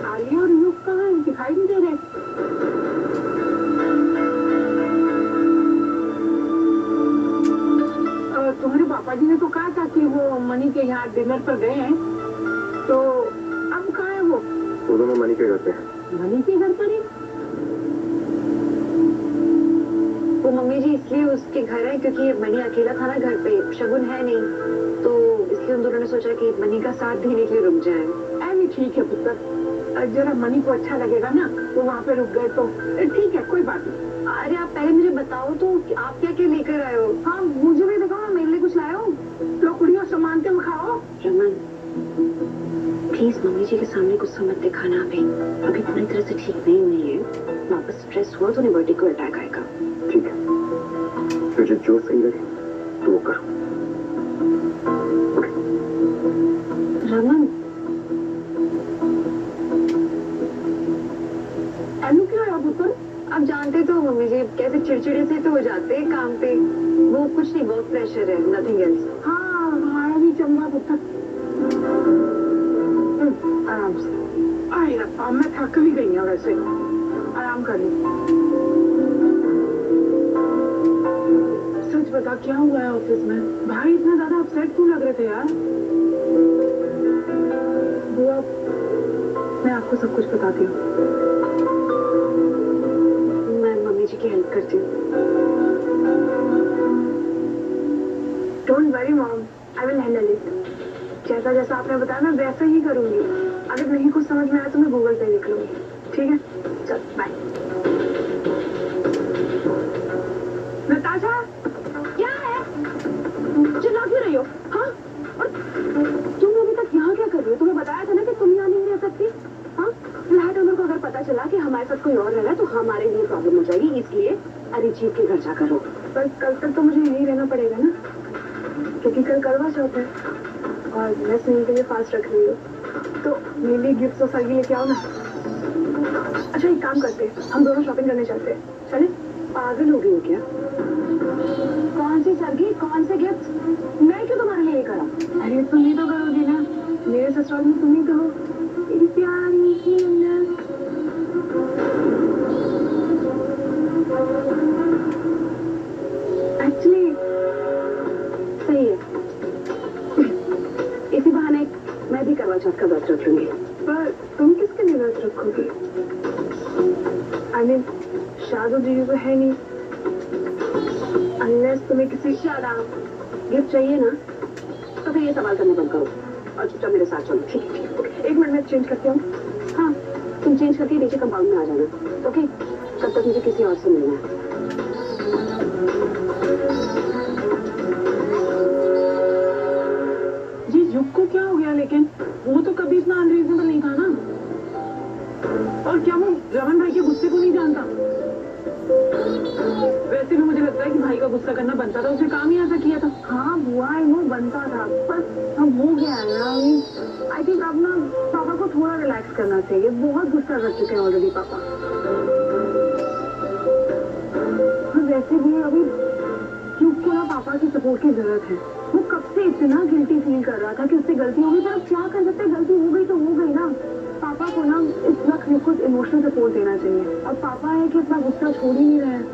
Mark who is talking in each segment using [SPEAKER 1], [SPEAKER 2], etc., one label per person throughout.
[SPEAKER 1] आलिया और युग कहाँ है? दिखाई नहीं दे रहे। तुम्हारे पापा जी ने तो कहा था कि वो मनी के यहाँ डिनर पर गए हैं, तो अब कहाँ है वो?
[SPEAKER 2] वो दोनों मनी के घर पे हैं।
[SPEAKER 1] मनी के घर पर ही?
[SPEAKER 3] वो मम्मी जी इसलिए उसके घर है क्योंकि मनी अकेला था ना घर पे, शगुन है नहीं, तो इसलिए उन दोनों ने सोचा कि मनी का साथ देने के लिए रुक जाए।
[SPEAKER 1] अरे ठीक है पुत्र, जरा मनी को अच्छा लगेगा ना तो वहाँ पे रुक गए तो ठीक है, कोई बात नहीं।
[SPEAKER 3] अरे आप पहले मुझे बताओ तो आप क्या क्या लेकर आए हो?
[SPEAKER 1] हाँ मुझे भी दिखाओ, मेरे लिए कुछ लाए हो? लोकड़ियों सामान के खाओ।
[SPEAKER 3] रमन प्लीज मम्मी जी के सामने गुस्सा मत दिखाना, अभी पूरी तरह से ठीक नहीं हुई है, वापस स्ट्रेस हुआ तो उन्हें वर्टिगो अटैक आएगा।
[SPEAKER 2] ठीक है, तुझे जो सही लगे तो वो कर।
[SPEAKER 3] रमन
[SPEAKER 1] अनु क्या है पुत्र?
[SPEAKER 3] आप जानते तो मम्मी जी कैसे चिड़चिड़े से तो हो जाते हैं काम पे, वो कुछ नहीं, वर्क प्रेशर है, नथिंग एल्स।
[SPEAKER 1] हाँ हमारा भी चंगा पुत्र। आराम से। अरे रब्बा मैं थक भी गई हूँ, वैसे आराम कर ली। सच बता क्या हुआ है ऑफिस में? भाई इतना ज्यादा अपसेट क्यों लग रहे थे यार? बुआ मैं आपको सब कुछ बताती हूँ।
[SPEAKER 3] मैं मम्मी जी की हेल्प करती हूँ।
[SPEAKER 1] Don't worry mom, I will handle it. जैसा जैसा आपने बताया मैं वैसे ही करूंगी। अगर नहीं कुछ समझ में आया तो मैं गूगल पे देख लूंगी। ठीक है, चल बाय। नताशा क्या है? चिल्ला क्यों रही हो? हाँ, और तुम अभी तक यहाँ क्या कर रही हो? तुम्हें बताया था ना कि तुम यहाँ नहीं रह सकती। हाँ, फ्लैट ओनर को अगर पता चला कि हमारे साथ कोई और रह रहा है तो हमारे लिए प्रॉब्लम हो जाएगी, इसलिए अरिजीत के घर जाकर रहो। पर कल तक तो मुझे यहीं रहना पड़ेगा ना, क्योंकि कल करवा चौथ है और मैं सुनील के लिए फास्ट रख रही हूँ, तो मेरे लिए गिफ्ट और सरगी लेके आओ ना। अच्छा एक काम करते हैं, हम दोनों शॉपिंग करने चलते हैं। चले?
[SPEAKER 3] पागल हो गई हो क्या?
[SPEAKER 1] कौन सी सरगी, कौन से गिफ्ट? मैं क्यों तुम्हारे लिए करा? अरे तुम ही तो करोगी ना, मेरे ससुराल में तुम ही तो हो मेरी प्यारी सी नन्ही। एक्चुअली सही है, इसी बहाने मैं भी करवा चौथ का व्रत रख लूंगी। पर तुम किसके लिए व्रत रखोगी? आई मीन शादू जी तो है नहीं, अनलेस तुम्हें किसी शादा गिफ्ट चाहिए ना, तो फिर ये सवाल करने बंद करो और चुपचाप मेरे साथ चलो। ठीक है, ओके, एक मिनट में चेंज करती हूँ। हाँ तुम चेंज करके नीचे कंपाउंड में आ जाना, ओके? तब तक मुझे किसी और से मिलना है। जी युग को क्या हो गया? लेकिन वो तो कभी इतना अनरीजनेबल नहीं था ना। और क्या वो रमन भाई के गुस्से को नहीं जानता? वैसे भी मुझे लगता है कि भाई का गुस्सा करना बनता था, उसने काम ही ऐसा किया था। हाँ बुआ आई नो बनता था, पर अब हो गया है ना। आई थिंक अब ना पापा को थोड़ा रिलैक्स करना चाहिए, बहुत गुस्सा कर चुके हैं ऑलरेडी पापा। वैसे भी अभी युग को ना पापा की सपोर्ट की जरूरत है। वो कब से इतना गिल्टी फील कर रहा था कि उससे गलती हो गई, पर अब क्या कर सकते, गलती हो गई तो हो गई ना। पापा को ना इस वक्त युग को इमोशनल सपोर्ट देना चाहिए। अब पापा है कि इतना गुस्सा छोड़ ही नहीं रहे हैं।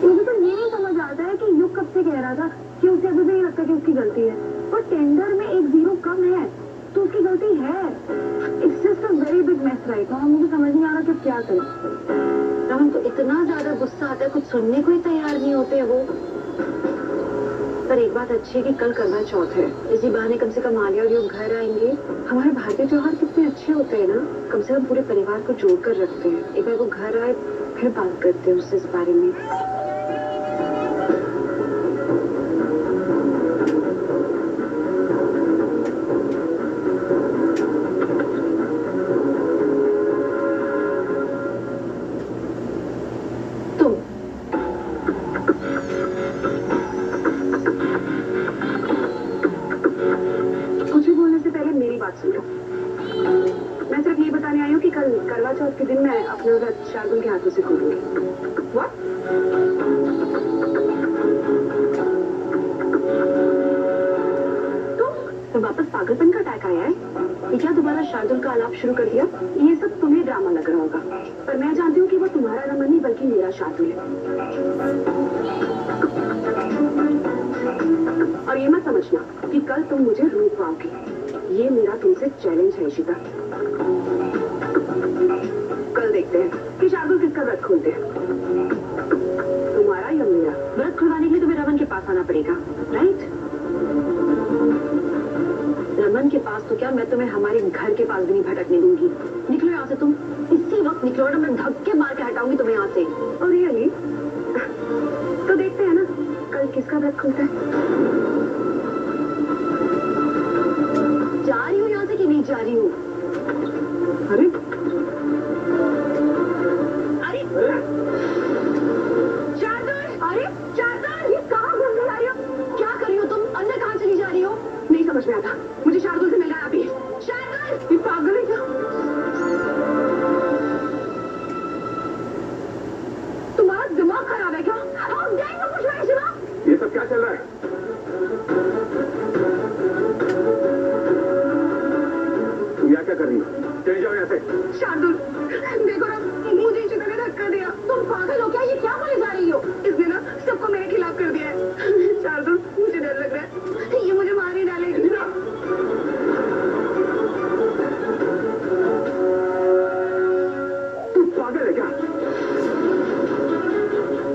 [SPEAKER 1] मुझे तो ये नहीं समझ आता है कि युग कब से कह रहा था कि उसे अभी भी नहीं लगता कि उसकी गलती है, पर टेंडर में एक जीरो कम है तो उसकी गलती है। It's just a very big mess right now. मुझे समझ नहीं आ रहा कि क्या करें।
[SPEAKER 3] रमन को इतना ज्यादा गुस्सा आता है, कुछ सुनने को ही तैयार नहीं होते वो। पर एक बात अच्छी है कि कल करवा चौथ है, इसी बहाने कम से कम आलिया और युग घर आएंगे। हमारे भारतीय त्योहार कितने अच्छे होते हैं ना, कम से कम पूरे परिवार को जोड़ कर रखते हैं। एक बार वो घर आए फिर बात करते हैं उससे इस बारे में। मैं सिर्फ ये बताने आई हूँ कि कल करवा चौथ के दिन मैं अपना व्रत शार्दुल के हाथों से खोलूंगी। What? तो वापस पागलपन का अटैक आया है? ये क्या दोबारा शार्दुल का आलाप शुरू कर दिया? ये सब तुम्हें ड्रामा लग रहा होगा, पर मैं जानती हूँ कि वो तुम्हारा रमन नहीं बल्कि मेरा शार्दुल है। और ये मत समझना कि कल तुम मुझे रोक पाओगी। ये मेरा तुमसे चैलेंज है इशिता। कल देखते हैं कि शार्दुल किसका व्रत खोलते हैं, तुम्हारा या मेरा। व्रत खुलवाने के लिए तुम्हें रमन के पास आना पड़ेगा, राइट? रमन के पास तो क्या, मैं तुम्हें हमारे घर के पास भी नहीं भटकने दूंगी। निकलो यहाँ से तुम, इसी वक्त निकलो ना, मैं धक्के मार के हटाऊंगी तुम्हें यहाँ से। और रियली? तो देखते हैं ना कल किसका व्रत खुलता है। जा रही हूँ यहाँ से कि नहीं जा रही हूँ?
[SPEAKER 1] अरे
[SPEAKER 3] अरे शार्दुल, अरे शार्दुल, ये कहाँ घूमने जा रही हो? क्या कर रही हो तुम? अंदर कहाँ चली जा रही हो? नहीं समझ में आता, मुझे शार्दुल से मिलना है अभी। शार्दुल, ये पागल है क्या? तुम्हारा दिमाग खराब है क्या? आप जाएंगे कुछ नहीं सुना?
[SPEAKER 2] ये सब क्या चल रहा है? तुम यहाँ क्या कर रही हो? चली जाओ यहाँ से।
[SPEAKER 3] शार्दुल, देखो ना, मुझे इशिता ने धक्का दिया। तुम पागल हो क्या? ये क्या बोले जा रही हो? इसने ना सबको मेरे खिलाफ कर दिया है। शार्दुल, मुझे डर लग रहा है, ये मुझे मार ही डालेगी।
[SPEAKER 2] तू पागल है क्या?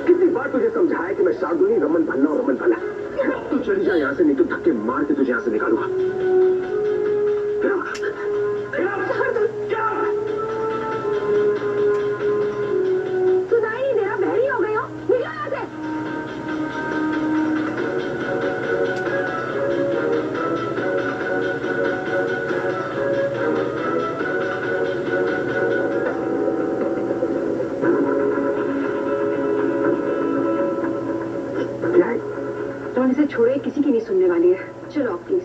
[SPEAKER 2] कितनी बार तुझे समझाया कि मैं शार्दुल नहीं, रमन भल्ला और रमन भल्ला। तू चली जा यहाँ से, नहीं तो धक्के मार के तुझे यहाँ से निकालूंगा।
[SPEAKER 3] सुनाई नहीं दे रहा? बहरी हो गई हो? निकलो यहाँ से।
[SPEAKER 2] क्या है?
[SPEAKER 3] तुम इसे छोड़े, किसी की नहीं सुनने वाली है। चलो प्लीज।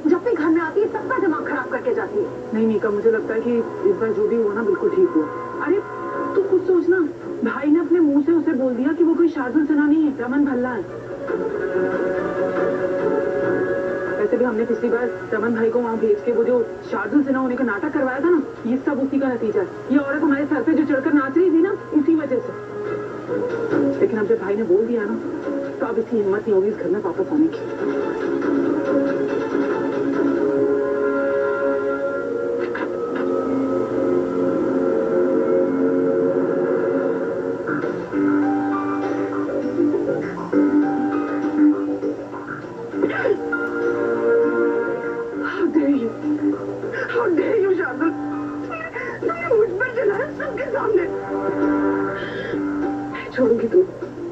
[SPEAKER 3] जब भी घर में आती है सबका दिमाग खराब करके जाती है।
[SPEAKER 1] नहीं मीका, मुझे लगता है कि इस बार जो भी हुआ ना बिल्कुल ठीक हुआ। अरे तू खुद सोच ना, भाई ने अपने मुंह से उसे बोल दिया कि वो कोई शार्दुल सिन्हा नहीं है, रमन भल्ला है। वैसे भी हमने पिछली बार रमन भाई को वहाँ भेज के वो जो शार्दुल सिन्हा होने का नाटक करवाया था ना, ये सब उसी का नतीजा है। ये औरत हमारे सर पे जो चढ़कर नाच रही थी ना, इसी वजह से। लेकिन अब जब भाई ने बोल दिया ना, तो अब इसकी हिम्मत नहीं होगी इस घर में वापस आने की।
[SPEAKER 3] How dare you, Shardul? तुमने मुझ पर चलाया सबके सामने। मैं छोड़ूंगी तुम,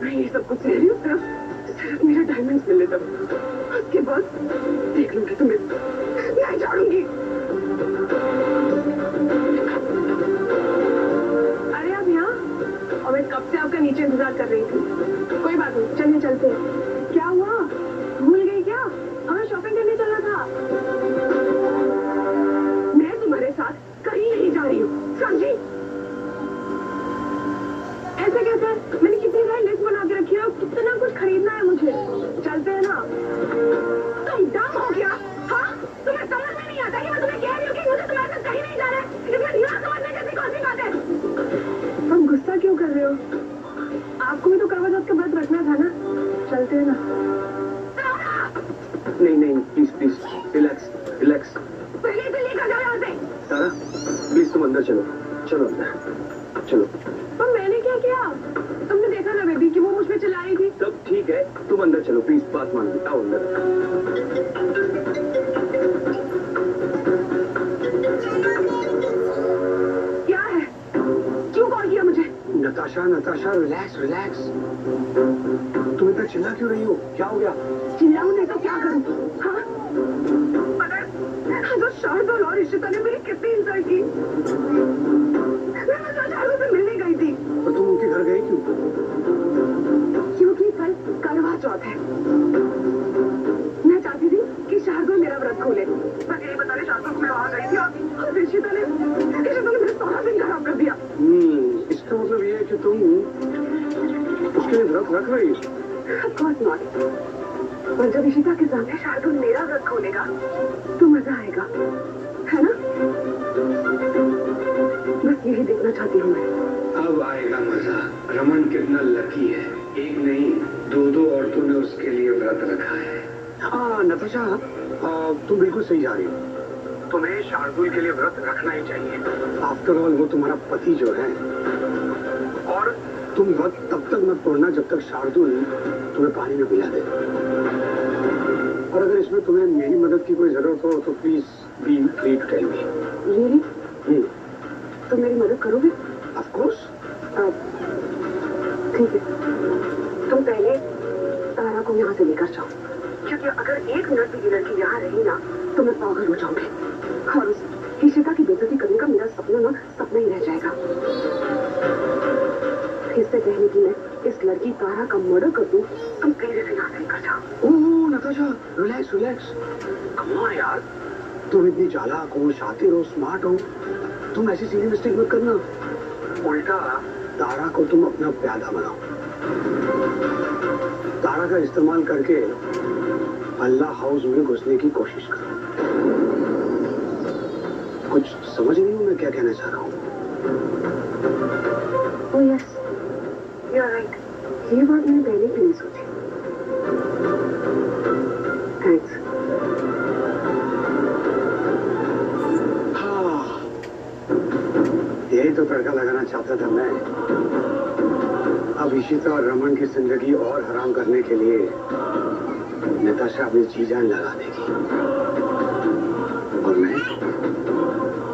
[SPEAKER 3] मैं ये सब कुछ सह रही हूँ, सिर्फ मेरा डायमंड्स मिलने तक। उसके बाद देख लूंगी तुम्हें, मैं छोड़ूंगी। अरे आप यहाँ? और मैं कब से आपका नीचे इंतजार कर रही थी। कोई बात नहीं, चलिए चलते हैं। क्या हुआ? भूल गई क्या? हमें शॉपिंग करने चलना था। मैं तुम्हारे साथ कहीं नहीं जा रही हूँ, समझी? ऐसे कैसे? मैंने कितनी सारी लिस्ट बना के रखी है और कितना कुछ खरीदना है मुझे। चलते हैं ना? तुम डम हो गया? हाँ? तुम्हें समझ में नहीं आता कि मैं तुम्हें कह रही हूँ कि मुझे तुम्हारे साथ कहीं नहीं जाना है? इसमें ढीला समझने जैसी कौन सी बात है? तुम गुस्सा क्यों कर रहे हो? आपको भी तो करवा चौथ का व्रत रखना था ना? चलते हैं ना?
[SPEAKER 2] नहीं नहीं, प्लीज प्लीज, रिलैक्स रिलैक्स।
[SPEAKER 3] पहले से लेकर जाओ यहाँ से।
[SPEAKER 2] सारा प्लीज तुम अंदर चलो, चलो अंदर चलो।
[SPEAKER 3] पर मैंने क्या किया? तुमने देखा ना बेबी कि वो मुझ पे चिल्ला रही थी।
[SPEAKER 2] सब ठीक है, तुम अंदर चलो प्लीज, बात मान लो, आओ अंदर।
[SPEAKER 3] क्या है? क्यों कॉल किया मुझे?
[SPEAKER 2] Natasha Natasha, relax relax. तुम इतना चिल्ला क्यों रही हो? क्या हो गया?
[SPEAKER 3] चिल्लाऊं नहीं तो क्या करूं? हाँ? पता है, तो शार्दुल और इशिता ने मेरी कितनी इंसल्ट की। मैं शार्दुल से मिलने गई थी।
[SPEAKER 2] और तुम उनके घर गए क्यों?
[SPEAKER 3] क्योंकि कल करवा चौथ है। मैं चाहती थी कि शार्दुल मेरा व्रत खोले। बस यही बताने शार्दुल को मैं वहाँ गई थी और इशिता ने मेरा सारा दिन खराब कर दिया।
[SPEAKER 2] इसका मतलब ये है कि तुम उसके लिए व्रत रख रही हो?
[SPEAKER 3] Of course not.
[SPEAKER 1] और जब इशिता के सामने शार्दुल मेरा व्रत खोलेगा तो मजा आएगा, है ना? बस यही देखना चाहती हूँ मैं।
[SPEAKER 4] अब आएगा मजा। रमन कितना लकी है, एक नहीं दो औरतों ने उसके लिए व्रत रखा है।
[SPEAKER 2] हाँ नताशा, तुम बिल्कुल सही जा रही हो। तुम्हें शार्दुल के लिए व्रत रखना ही चाहिए। आफ्टर ऑल वो तुम्हारा पति जो है, और तुम व्रत तब तक मत तोड़ना जब तक शार्दुल तुम्हें पानी में भिजा दे। और अगर इसमें तुम्हें मेरी मदद की कोई जरूरत हो तो please be free to tell me.
[SPEAKER 1] Really? तुम मेरी मदद करोगे?
[SPEAKER 2] Of course.
[SPEAKER 1] ठीक है, तुम पहले तारा को यहाँ से लेकर जाओ, क्योंकि अगर एक मिनट भी ये लड़की यहाँ रही ना तो मैं पागल हो जाऊंगी और उस इशिता की बेइज्जती करने का मेरा सपना ना सपना ही रह जाएगा। इससे पहले कि मैं इस लड़की तारा का मर्डर कर दूं, तुम पहले से यहाँ से लेकर जाओ।
[SPEAKER 2] Oh Natasha, relax relax. Come on यार, तुम इतनी चालाक हो, शातिर हो, स्मार्ट हो, तुम ऐसी सीधी मिस्टेक मत करना। उल्टा तारा को तुम अपना प्यादा बनाओ। तारा का इस्तेमाल करके अल्लाह हाउस में घुसने की कोशिश करो। कुछ समझ नहीं हूँ मैं क्या कहना चाह रहा हूँ।
[SPEAKER 1] Oh yes, you are right. ये बात मैंने पहले क्यों नहीं सोची? थैंक्स।
[SPEAKER 2] हाँ, यही तो तड़का लगाना चाहता था मैं। अब इशिता और रमन की जिंदगी और हराम करने के लिए नताशा अपनी जी जान लगा देगी और मैं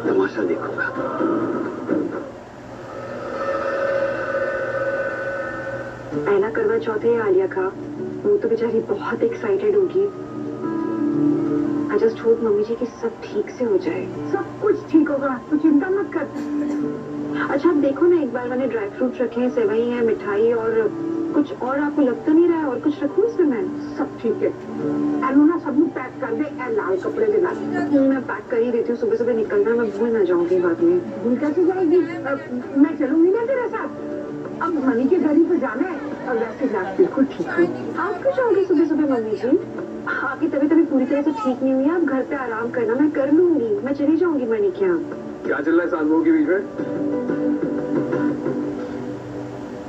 [SPEAKER 2] तमाशा देखूंगा।
[SPEAKER 3] पहला करवा चौथ है आलिया का, वो तो बेचारी बहुत एक्साइटेड होगी। आई जस्ट होप मम्मी जी की सब ठीक से हो जाए।
[SPEAKER 1] सब कुछ ठीक होगा, तो चिंता मत कर।
[SPEAKER 3] अच्छा आप देखो ना, एक बार मैंने ड्राई फ्रूट रखे हैं, सेवई है, मिठाई और कुछ और आपको लगता नहीं रहा है और कुछ रखूं इसमें मैं?
[SPEAKER 1] सब ठीक है। एलुना सब पैक कर दे, लाल कपड़े में डाल।
[SPEAKER 3] मैं पैक कर ही देती हूँ, सुबह सुबह निकलना, मैं भूल ना जाऊंगी बाद में।
[SPEAKER 1] भूल कैसे जाएगी? मैं चलूंगी ना तेरे साथ। अब मनी के घर ही तो जाना है, और वैसे मैं बिल्कुल ठीक हूँ।
[SPEAKER 3] आप क्यों जाओगे सुबह सुबह मम्मी जी? आपकी तबीयत अभी पूरी तरह से ठीक नहीं हुई है, आप घर पे आराम करना, मैं कर लूंगी, मैं चली जाऊंगी मनी के यहाँ।
[SPEAKER 2] क्या चल रहा है सास बहू के बीच में?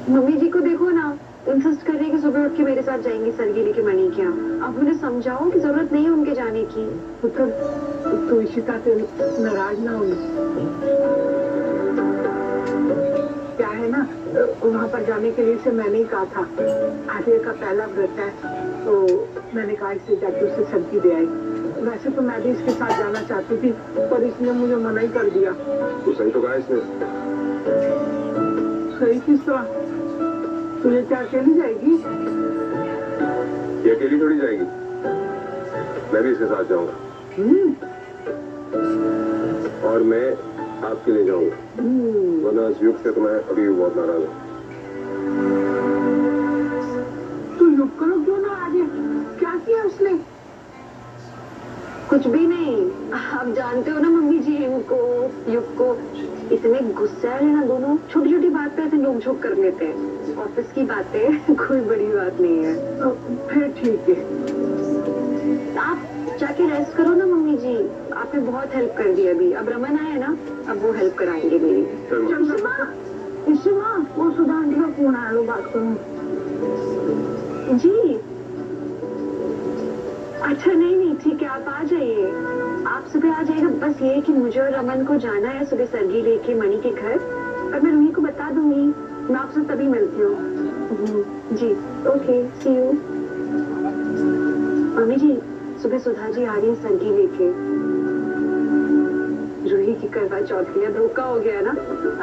[SPEAKER 3] मम्मी जी को देखो ना, इंसिस्ट कर रही है कि सुबह उठ के मेरे साथ जाएंगी सरगीली के मनी के यहाँ। अब उन्हें समझाओ कि जरूरत नहीं है उनके जाने की।
[SPEAKER 1] तो इशिता से नाराज ना होगी। क्या है ना, वहाँ पर जाने के लिए से मैंने ही कहा था, आलिया का पहला व्रत है, तो मैंने कहा इससे जाके उससे सब्जी दे आई। वैसे तो मैं भी इसके साथ जाना चाहती थी, पर इसने मुझे मना ही कर दिया।
[SPEAKER 2] तो सही तो कहा इसने।
[SPEAKER 1] सही किस तरह? तुझे क्या अकेली जाएगी?
[SPEAKER 2] ये अकेली थोड़ी जाएगी, मैं भी इसके साथ जाऊंगा। और मैं आपके लिए जाऊंगा, वरना इस युग से तो मैं अभी भी बहुत नाराज हूँ।
[SPEAKER 1] तू युग करो क्यों ना आगे? क्या किया उसने?
[SPEAKER 3] कुछ भी नहीं, आप जानते हो ना मम्मी जी इनको, युग को। इतने गुस्से वाले ना दोनों, छोटी छोटी बात पे ऐसे नोक-झोंक कर लेते हैं। ऑफिस की बातें कोई बड़ी बात नहीं है।
[SPEAKER 1] तो फिर ठीक है।
[SPEAKER 3] आप जाके रेस्ट करो ना मम्मी जी, आपने बहुत हेल्प कर दी अभी। अब रमन आए ना, अब वो हेल्प कराएंगे मेरी।
[SPEAKER 1] इशिमा, वो सुधा आंटी का फोन आया, लो बात करूं।
[SPEAKER 3] जी अच्छा, नहीं ठीक है, आप आ जाइए, आप सुबह आ जाइएगा। बस ये है कि मुझे और रमन को जाना है सुबह सरगी लेके मणि के घर, और मैं रूही को बता दूंगी। मैं आपसे तभी मिलती हूँ। जी ओके, सी यू। मम्मी जी सुबह सुधा जी आ रही है सरगी लेके। रूही की करवा चौथ के लिए धोखा हो गया ना।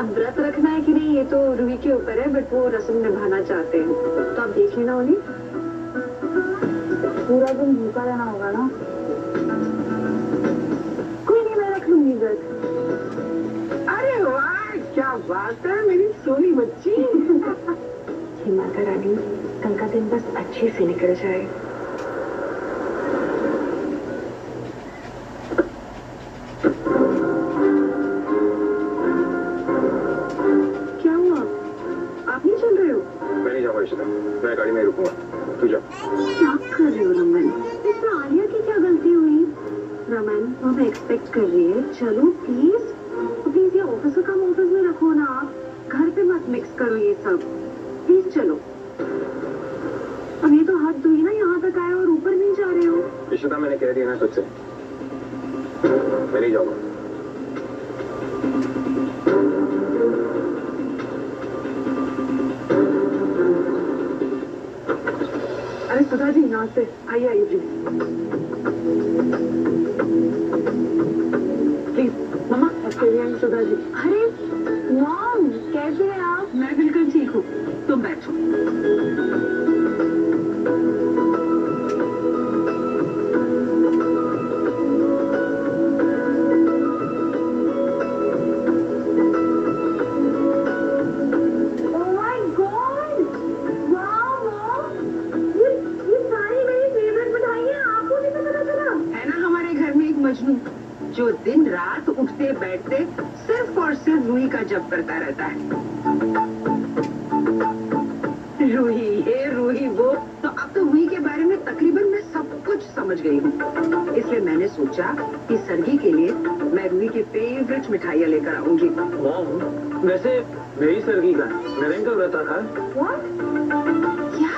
[SPEAKER 3] अब व्रत रखना है कि नहीं ये तो रूही के ऊपर है, बट वो रस्म निभाना चाहते हैं, तो आप देख लेना उन्हें।
[SPEAKER 1] पूरा दिन भूखा रहना होगा ना? कोई नहीं, मैं रख लूंगी व्रत। अरे वाह, क्या बात है मेरी सोनी बच्ची।
[SPEAKER 3] हे माता रानी, कल का दिन बस अच्छे से निकल जाए। क्या हुआ, आप नहीं चल रहे हो?
[SPEAKER 2] मैं नहीं जाऊंगा इशिता, मैं गाड़ी में ही रुकूंगा, तू जा।
[SPEAKER 3] क्या कर रहे हो रमन? रमन हमें एक्सपेक्ट कर रही है, चलो प्लीज प्लीज। ये ऑफिस का काम ऑफिस में रखो ना, आप घर पे मत मिक्स करो ये सब, प्लीज चलो। अब ये तो हाथ धोई ना, यहाँ तक आए और ऊपर नहीं जा रहे हो।
[SPEAKER 5] इशिता मैंने कह दिया ना तुझसे, मैं नहीं जाऊंगा।
[SPEAKER 1] अरे सुधा जी नमस्ते, आइए आइए please. Mamma Australian Sudha ji.
[SPEAKER 3] अरे मॉम कैसे हैं आप?
[SPEAKER 1] मैं बिल्कुल ठीक हूँ, तुम बैठो।
[SPEAKER 3] Oh my God! Wow, Mom! ये सारी मेरी फेवरेट मिठाइयाँ आपको कैसे पता चला?
[SPEAKER 6] है ना हमारे घर में एक मजनू जो दिन रात उठते बैठते सिर्फ और सिर्फ रूही का जप करता रहता है। रूही ये रूही वो, तो अब तो रूही के बारे में तकरीबन मैं सब कुछ समझ गई हूँ। इसलिए मैंने सोचा कि सरगी के लिए मैं रूही की फेवरेट मिठाइयाँ लेकर आऊंगी।
[SPEAKER 5] मॉम वैसे मेरी सरगी का नरेन का व्रत रखा है।
[SPEAKER 3] क्या?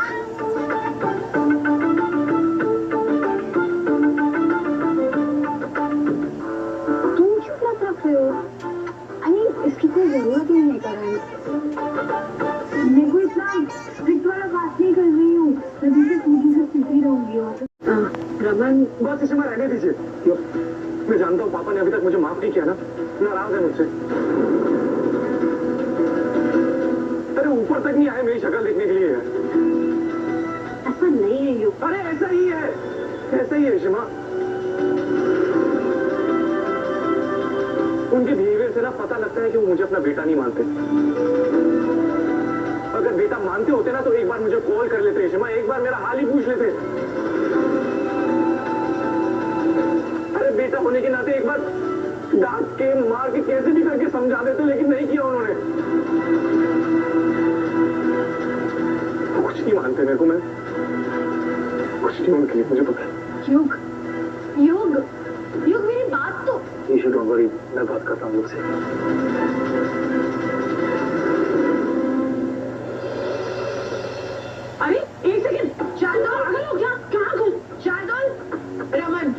[SPEAKER 3] तुम क्यों व्रत रख रहे हो? इसकी कोई जरूरत ही नहीं कराने। मैं कोई इतना स्ट्रिक्ट वाला बात नहीं कर रही हूँ, तभी से पूरी से सीधी रहूंगी।
[SPEAKER 5] रमन बस इसे मैं रहने दीजिए। मैं जानता हूँ पापा ने अभी तक मुझे माफ नहीं किया ना, नाराज है मुझसे। अरे ऊपर तक नहीं आए मेरी शक्ल देखने के लिए।
[SPEAKER 3] ऐसा नहीं है यू।
[SPEAKER 5] अरे ऐसा ही है, ऐसा ही है शिमा। उनके बिहेवियर से ना पता लगता है कि वो मुझे अपना बेटा नहीं मानते। अगर बेटा मानते होते ना तो एक बार मुझे कॉल कर लेते शिमा, एक बार मेरा हाल ही पूछ लेते। अरे बेटा होने के नाते एक बार डांट के मार के कैसे भी करके समझा देते, लेकिन नहीं किया उन्होंने। कुछ नहीं मानते मेरे को, मैं कुछ नहीं उनके लिए, मुझे पता है।
[SPEAKER 3] युग युग युग मेरी बात तो।
[SPEAKER 5] ईशू डोंट वरी, मैं बात करता हूँ उससे।
[SPEAKER 3] अरे एक सेकंड, शार्दुल पागल हो क्या? कहाँ घुस? शार्दुल! रमन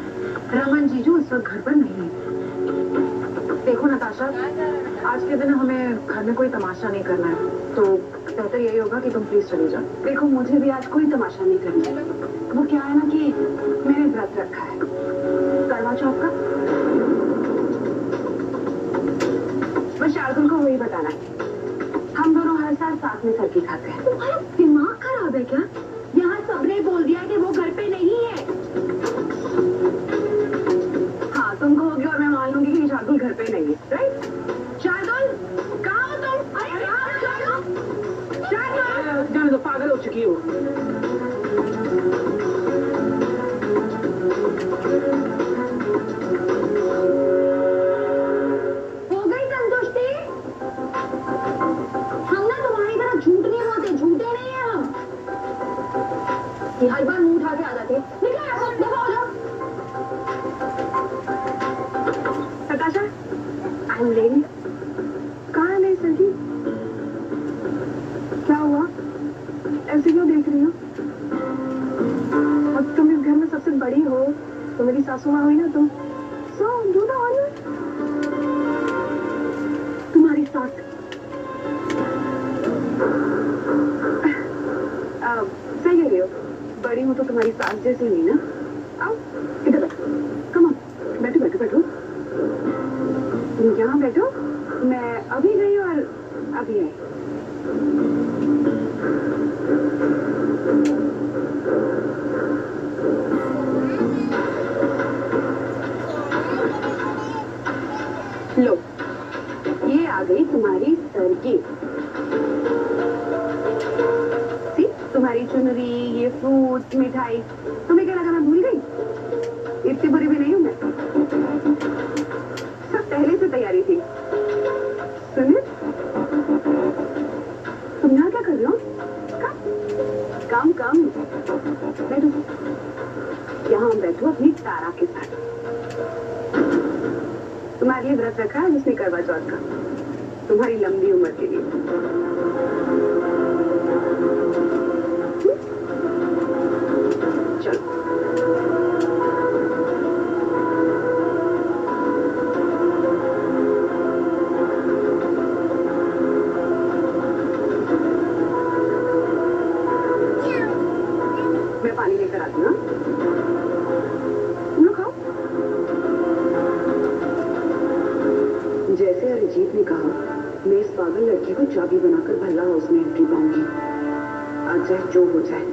[SPEAKER 3] रमन जीजू इस वक्त घर पर नहीं है। देखो नताशा, आज के दिन हमें घर में कोई तमाशा नहीं करना है, तो बेहतर यही होगा कि तुम प्लीज चले जाओ। देखो मुझे भी आज कोई तमाशा नहीं करना है। वो क्या है ना कि मैंने व्रत रखा है करवा चौथ का। बस शार्दुल को वही बताना है। हम दोनों हर साल साथ में सरकी खाते हैं। तुम्हारा दिमाग खराब है क्या? यहाँ सबने बोल दिया कि वो घर पे नहीं है। हाँ तुम कहोगे और मैं मान लूंगी कि शार्दुल घर पे नहीं है, राइट? शार्दुल कहाँ हो तुम? शार्दुल
[SPEAKER 6] जाने दो, पागल हो चुकी हो।
[SPEAKER 3] हो गई संतुष्टि? हम ना तुम्हारी तरह झूठ नहीं बोलते, झूठे नहीं है हम। ये हर बार मुंह उठा के आ जाते हैं। निकलो यहाँ से, देखो हो जाओ। Natasha, I am ready. कहाँ है मेरी सरगी? क्या हुआ? ऐसे क्यों देख रही हो? और तुम इस घर में सबसे बड़ी हो, तो मेरी सासू माँ हुई ना तुम। So do the honour. तुम्हारी सास सही कह रही हो, बड़ी हूँ तो तुम्हारी सास जैसी हुई ना। आओ इधर बैठो, कम ऑन, बैठो बैठो बैठो। तुम यहाँ बैठो, मैं अभी गई और अभी आई। लो ये आ गई तुम्हारी सरगी। तुम्हारी चुनरी, ये फ्रूट, मिठाई। तुम्हें क्या लगा मैं भूल गई? इतनी बुरी भी नहीं हूं मैं, सब पहले से तैयारी थी। सुनिए, तुम यहाँ क्या कर रहे हो? कम कम बैठो, यहाँ बैठो अपनी तारा के साथ। तुम्हारे लिए व्रत रखा है जिसने करवा चौथ का, तुम्हारी लंबी उम्र के लिए। चलो मैं पानी लेकर आती हूँ। तुम लोग खाओ। जैसे अरिजीत ने कहा, मैं इस पागल लड़की को चाबी बनाकर भला हाउस में एंट्री पाऊंगी। आज चाहे जो हो जाए,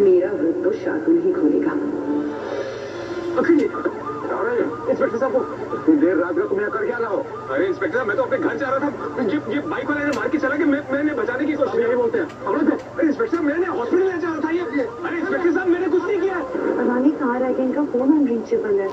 [SPEAKER 3] मेरा व्रत तो शार्दुल ही खोलेगा।
[SPEAKER 5] इंस्पेक्टर साहब को देर रात का तुम यहाँ कर क्या रहा हो? अरे इंस्पेक्टर साहब, मैं तो अपने घर जा रहा था। ये बाइक वाला ने मार के चला कि मैंने बचाने की कोशिश यही बोलते हैं। अरे इंस्पेक्टर साहब, मैंने हॉस्पिटल ले जा रहा था ये। अरे इंस्पेक्टर साहब, मैंने कुछ नहीं किया।
[SPEAKER 3] पता नहीं कहाँ रह गया, इनका फोन अनरीचेबल है।